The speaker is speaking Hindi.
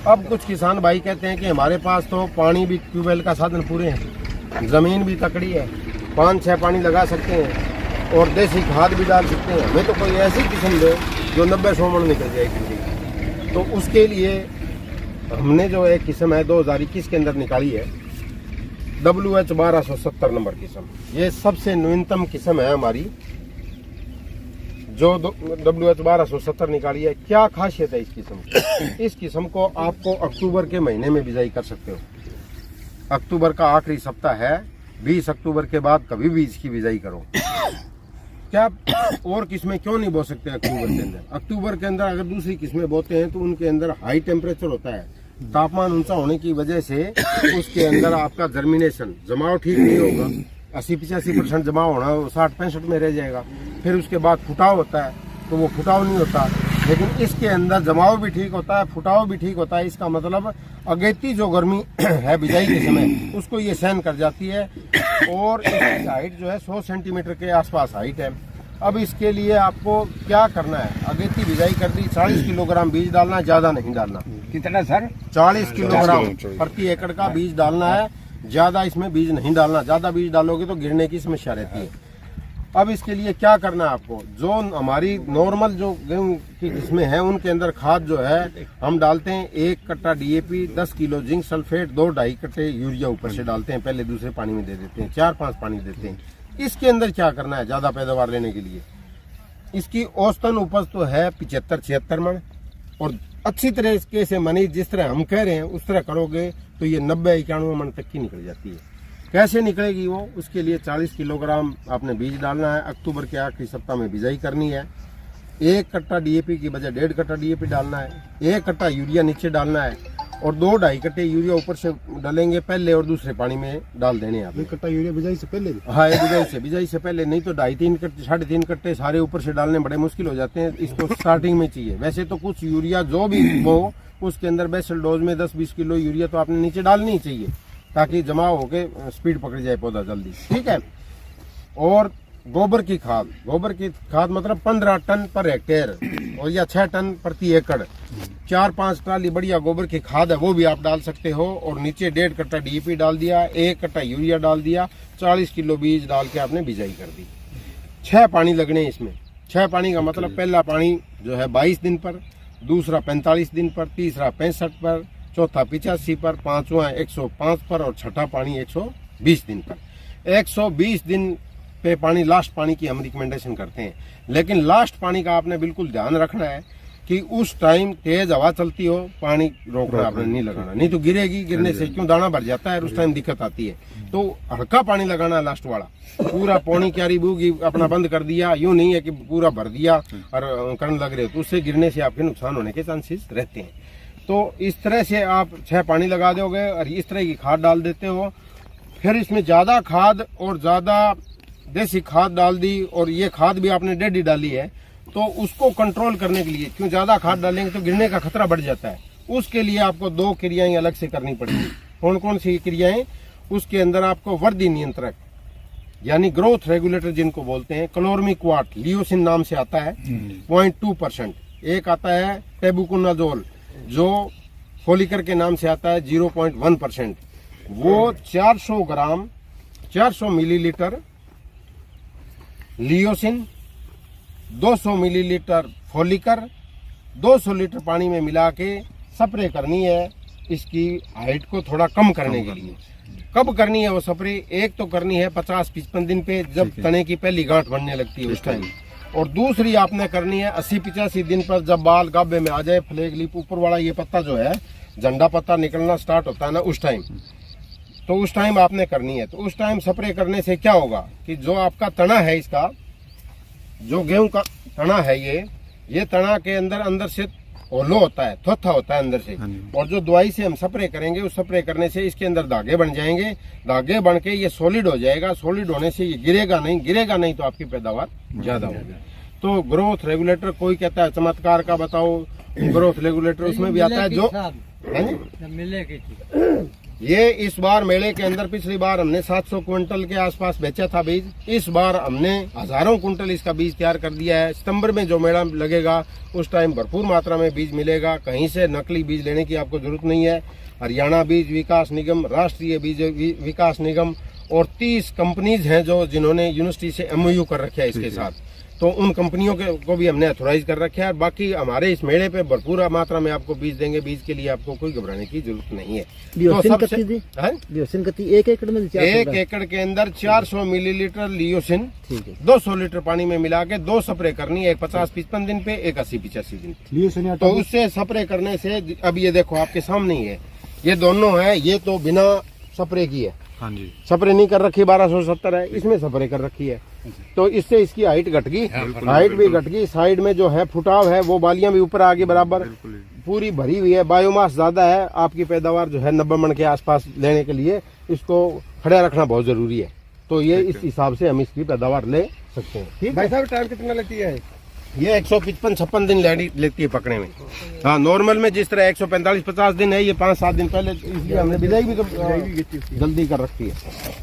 अब कुछ किसान भाई कहते हैं कि हमारे पास तो पानी भी, ट्यूबवेल का साधन पूरे हैं, ज़मीन भी तकड़ी है, 5-6 पानी लगा सकते हैं और देसी खाद भी डाल सकते हैं। हमें तो कोई ऐसी किस्म दो जो 90-100 मन निकल जाएगी। तो उसके लिए हमने जो एक किस्म है 2021 के अंदर निकाली है, WH 1270 नंबर किस्म। ये सबसे न्यूनतम किस्म है हमारी जो WH 1270 निकाली है। क्या खासियत है इस किस्म की? इस किस्म को आपको अक्टूबर के महीने में बिजाई कर सकते हो। अक्टूबर का आखिरी सप्ताह है, 20 अक्टूबर के बाद कभी भी इसकी बिजाई करो। क्या और किस्में क्यों नहीं बो सकते अक्टूबर के अंदर? अक्टूबर के अंदर अगर दूसरी किस्में बोते हैं तो उनके अंदर हाई टेम्परेचर होता है, तापमान ऊंचा होने की वजह से उसके अंदर आपका जर्मिनेशन, जमाव ठीक नहीं होगा। 80-85% जमाव होना 60-65 में रह जाएगा। फिर उसके बाद फुटाव होता है तो वो फुटाव नहीं होता। लेकिन इसके अंदर जमाव भी ठीक होता है, फुटाव भी ठीक होता है। इसका मतलब अगेती जो गर्मी है बिजाई के समय उसको ये सहन कर जाती है। और इसकी हाइट जो है 100 सेंटीमीटर के आसपास हाइट है। अब इसके लिए आपको क्या करना है? अगेती बिजाई कर दी, 40 किलोग्राम बीज डालना, ज्यादा नहीं डालना। कितना सर? 40 किलोग्राम प्रति एकड़ का बीज डालना है, ज्यादा इसमें बीज नहीं डालना। ज्यादा बीज डालोगे तो गिरने की समस्या रहती है। अब इसके लिए क्या करना है आपको? जो हमारी नॉर्मल जो गेहूं की किस्में हैं उनके अंदर खाद जो है हम डालते हैं 1 कट्टा DAP, 10 किलो जिंक सल्फेट, 2-2.5 कट्टे यूरिया ऊपर से डालते हैं। पहले दूसरे पानी में दे देते हैं, 4-5 पानी देते हैं। इसके अंदर क्या करना है ज्यादा पैदावार लेने के लिए? इसकी औसतन उपज तो है 75-76 मन, और अच्छी तरह से मनी जिस तरह हम कह रहे हैं उस तरह करोगे तो ये 90-91 मन तक की निकल जाती है। कैसे निकलेगी वो? उसके लिए 40 किलोग्राम आपने बीज डालना है। अक्टूबर के आखिरी सप्ताह में बिजाई करनी है। 1 कट्टा DAP की बजाय 1.5 कट्टा DAP डालना है। 1 कट्टा यूरिया नीचे डालना है और 2-2.5 कट्टे यूरिया ऊपर से डालेंगे, पहले और दूसरे पानी में डाल देने हैं। 1 कट्टा यूरिया बिजाई से पहले? हाँ, बिजाई से पहले, नहीं तो 2.5-3 कट्टे 3.5 कट्टे सारे ऊपर से डालने बड़े मुश्किल हो जाते हैं। इसको स्टार्टिंग में चाहिए। वैसे तो कुछ यूरिया जो भी वो उसके अंदर बेसल डोज में 10-20 किलो यूरिया तो आपने नीचे डालनी ही चाहिए ताकि जमा होके स्पीड पकड़ जाए पौधा जल्दी, ठीक है। और गोबर की खाद मतलब 15 टन पर हेक्टेयर और या 6 टन प्रति एकड़। 4-5 ट्राली बढ़िया गोबर की खाद है वो भी आप डाल सकते हो। और नीचे 1.5 कट्टा DAP डाल दिया, 1 कट्टा यूरिया डाल दिया, 40 किलो बीज डाल के आपने बिजाई कर दी। 6 पानी लगने इसमें। 6 पानी का मतलब पहला पानी जो है 22 दिन पर, दूसरा 45 दिन पर, तीसरा 65 पर, चौथा 85 पर, पांचवा 105 पर और छठा पानी 120 दिन पर। 120 दिन पे पानी, लास्ट पानी की हम रिकमेंडेशन करते हैं। लेकिन लास्ट पानी का आपने बिल्कुल ध्यान रखना है कि उस टाइम तेज हवा चलती हो, पानी रोकना आपने नहीं लगाना, नहीं तो गिरेगी। गिरने से क्यों दाना भर जाता है, उस टाइम दिक्कत आती है। तो हल्का पानी लगाना है लास्ट वाला। पूरा पौनी क्यारी बूगी अपना बंद कर दिया, यूं नहीं है कि पूरा भर दिया और करंट लग रहे हो, तो उससे गिरने से आपके नुकसान होने के चांसेस रहते हैं। तो इस तरह से आप 6 पानी लगा दोगे और इस तरह की खाद डाल देते हो। फिर इसमें ज्यादा खाद और ज्यादा देसी खाद डाल दी और ये खाद भी आपने 1.5 डाली है, तो उसको कंट्रोल करने के लिए, क्यों ज्यादा खाद डालेंगे तो गिरने का खतरा बढ़ जाता है। उसके लिए आपको 2 क्रियाएं अलग से करनी पड़ेगी। कौन कौन सी क्रियाएं? उसके अंदर आपको वृद्धि नियंत्रक यानी ग्रोथ रेगुलेटर जिनको बोलते हैं, क्लोरमिक्वाट लियोसिन नाम से आता है 0.2%। एक आता है टेबुकोनाजोल जो फोलिकर के नाम से आता है 0.1%। वो 400 ग्राम 400 मिलीलीटर लियोसिन, 200 मिलीलीटर फोलिकर 200 लीटर पानी में मिला के स्प्रे करनी है इसकी हाइट को थोड़ा कम करने के लिए। कब करनी है वो स्प्रे? एक तो करनी है 50-55 दिन पे जब तने की पहली गांठ बनने लगती है उस टाइम, और दूसरी आपने करनी है 80-85 दिन पर जब बाल गाभे में आ जाए, फ्लैग लीफ ऊपर वाला ये पत्ता जो है झंडा पत्ता निकलना स्टार्ट होता है ना उस टाइम, तो उस टाइम आपने करनी है। तो उस टाइम स्प्रे करने से क्या होगा कि जो आपका तना है, इसका जो गेहूं का तना है, ये तना के अंदर से ओलो होता है, थोथा होता है अंदर से, और जो दवाई से हम स्प्रे करेंगे उस स्प्रे करने से इसके अंदर धागे बन जाएंगे। धागे बन के ये सॉलिड हो जाएगा। सॉलिड होने से ये गिरेगा नहीं तो आपकी पैदावार ज्यादा होगी। तो ग्रोथ रेगुलेटर, कोई कहता है चमत्कार का बताओ ग्रोथ रेगुलेटर, उसमें भी आता है जो ये इस बार मेले के अंदर पिछली बार हमने 700 क्विंटल के आसपास बेचा था बीज। इस बार हमने हजारों क्विंटल इसका बीज तैयार कर दिया है। सितंबर में जो मेला लगेगा उस टाइम भरपूर मात्रा में बीज मिलेगा। कहीं से नकली बीज लेने की आपको जरूरत नहीं है। हरियाणा बीज विकास निगम, राष्ट्रीय बीज विकास निगम और 30 कंपनीज हैं जो जिन्होंने यूनिवर्सिटी से MOU कर रखे है इसके साथ, तो उन कंपनियों को भी हमने अथोराइज कर रखा है। बाकी हमारे इस मेले पे भरपूर मात्रा में आपको बीज देंगे। बीज के लिए आपको कोई घबराने की जरूरत नहीं है। तो एक एकड़ में 1 एकड़ के अंदर 400 मिलीलीटर लियोसिन 200 लीटर पानी में मिला के 2 स्प्रे करनी है, एक 50-55 दिन पे, एक 80-85 दिन पे। तो उससे स्प्रे करने से, अब ये देखो आपके सामने ही है, ये दोनों है, ये तो बिना स्प्रे की है। हाँ जी, स्प्रे नहीं कर रखी, 1270 है, इसमें स्प्रे कर रखी है। तो इससे इसकी हाइट घट गई, हाइट भी घट गई। साइड में जो है फुटाव है वो बालियां भी ऊपर आगे बराबर पूरी भरी हुई है। बायोमास ज्यादा है, आपकी पैदावार जो है 90 मन के आसपास लेने के लिए इसको खड़ा रखना बहुत जरूरी है। तो ये इस हिसाब से हम इसकी पैदावार ले सकते हैं। ठीक भाई साहब, टाइम कितना लेती है ये? 155-56 दिन लेती है पकने में। हाँ, नॉर्मल में जिस तरह 145-50 दिन है, ये 5-7 दिन पहले, इसलिए हमने बिजाई भी जल्दी कर रखी है।